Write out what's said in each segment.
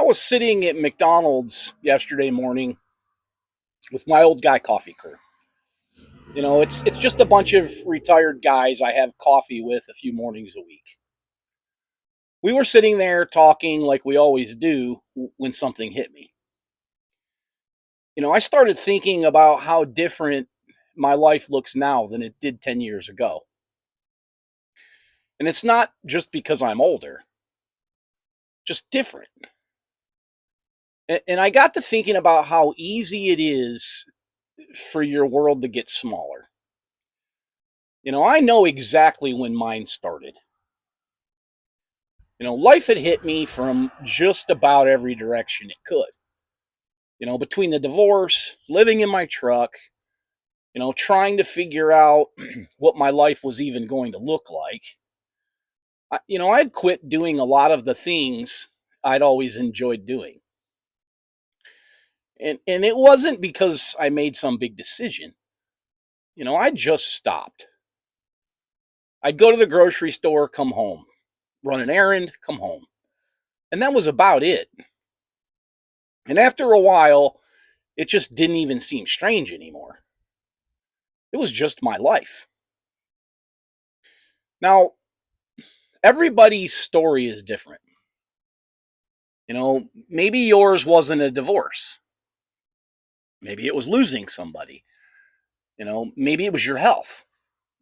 I was sitting at McDonald's yesterday morning with my old guy coffee crew. It's just a bunch of retired guys I have coffee with a few mornings a week. We were sitting there talking like we always do when something hit me. I started thinking about how different my life looks now than it did 10 years ago. And it's not just because I'm older, just different. And I got to thinking about how easy it is for your world to get smaller. I know exactly when mine started. Life had hit me from just about every direction it could. Between the divorce, living in my truck, trying to figure out what my life was even going to look like. I'd quit doing a lot of the things I'd always enjoyed doing. And it wasn't because I made some big decision. I just stopped. I'd go to the grocery store, come home, run an errand, come home. And that was about it. And after a while, it just didn't even seem strange anymore. It was just my life. Now, everybody's story is different. Maybe yours wasn't a divorce. Maybe it was losing somebody. Maybe it was your health.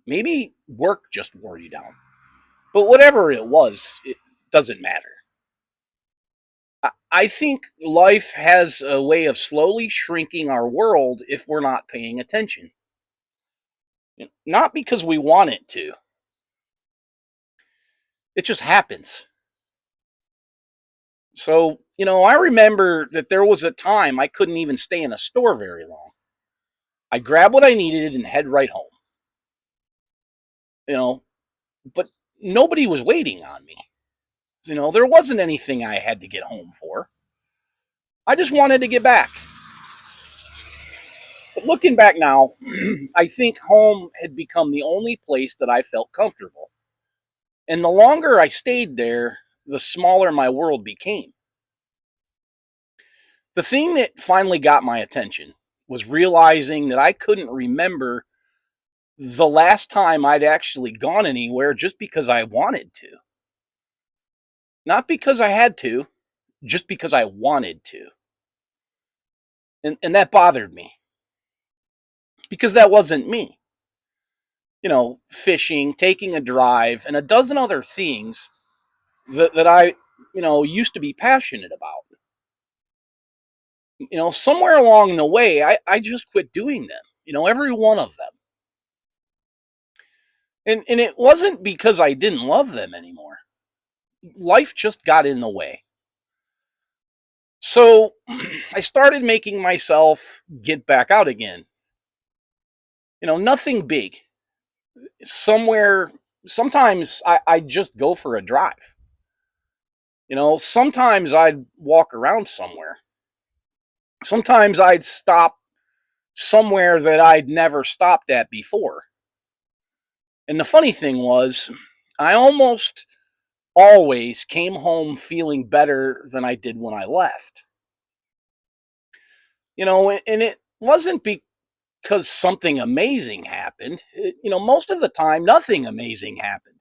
Maybe work just wore you down. But whatever it was, it doesn't matter. I think life has a way of slowly shrinking our world if we're not paying attention. Not because we want it to, it just happens. So, I remember that there was a time I couldn't even stay in a store very long. I grabbed what I needed and head right home. You know, but nobody was waiting on me. There wasn't anything I had to get home for. I just wanted to get back. But looking back now, I think home had become the only place that I felt comfortable. And the longer I stayed there, the smaller my world became. The thing that finally got my attention was realizing that I couldn't remember the last time I'd actually gone anywhere just because I wanted to. Not because I had to, just because I wanted to. And that bothered me because that wasn't me. Fishing, taking a drive, and a dozen other things that I, used to be passionate about. Somewhere along the way, I just quit doing them, every one of them. And it wasn't because I didn't love them anymore. Life just got in the way. So I started making myself get back out again. Nothing big. Sometimes I'd just go for a drive. Sometimes I'd walk around somewhere. Sometimes I'd stop somewhere that I'd never stopped at before. And the funny thing was, I almost always came home feeling better than I did when I left. And it wasn't because something amazing happened. Most of the time, nothing amazing happened.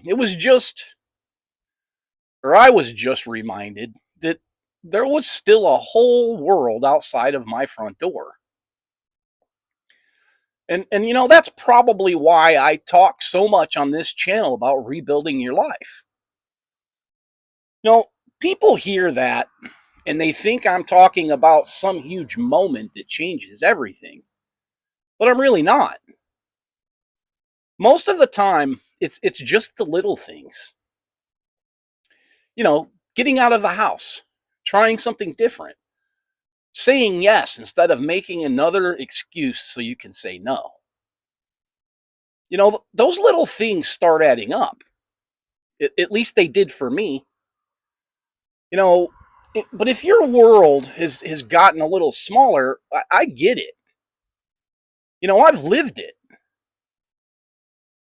It was just, or I was just reminded that there was still a whole world outside of my front door. And that's probably why I talk so much on this channel about rebuilding your life. You know, People hear that and they think I'm talking about some huge moment that changes everything. But I'm really not. Most of the time, it's just the little things. Getting out of the house, trying something different, saying yes instead of making another excuse so you can say no. Those little things start adding up. At least they did for me. You know, but if your world has gotten a little smaller, I get it. I've lived it.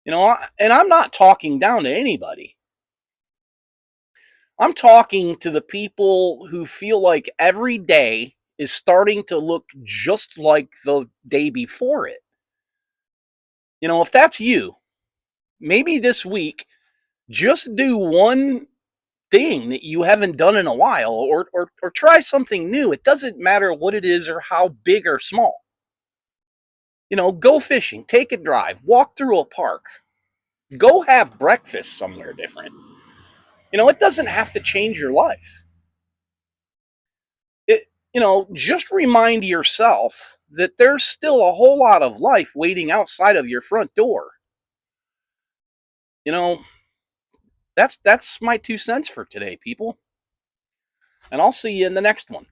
And I'm not talking down to anybody. I'm talking to the people who feel like every day is starting to look just like the day before it. If that's you, maybe this week, just do one thing that you haven't done in a while, or try something new. It doesn't matter what it is or how big or small. Go fishing, take a drive, walk through a park, go have breakfast somewhere different. It doesn't have to change your life. Just remind yourself that there's still a whole lot of life waiting outside of your front door. You know, that's my 2 cents for today, people. And I'll see you in the next one.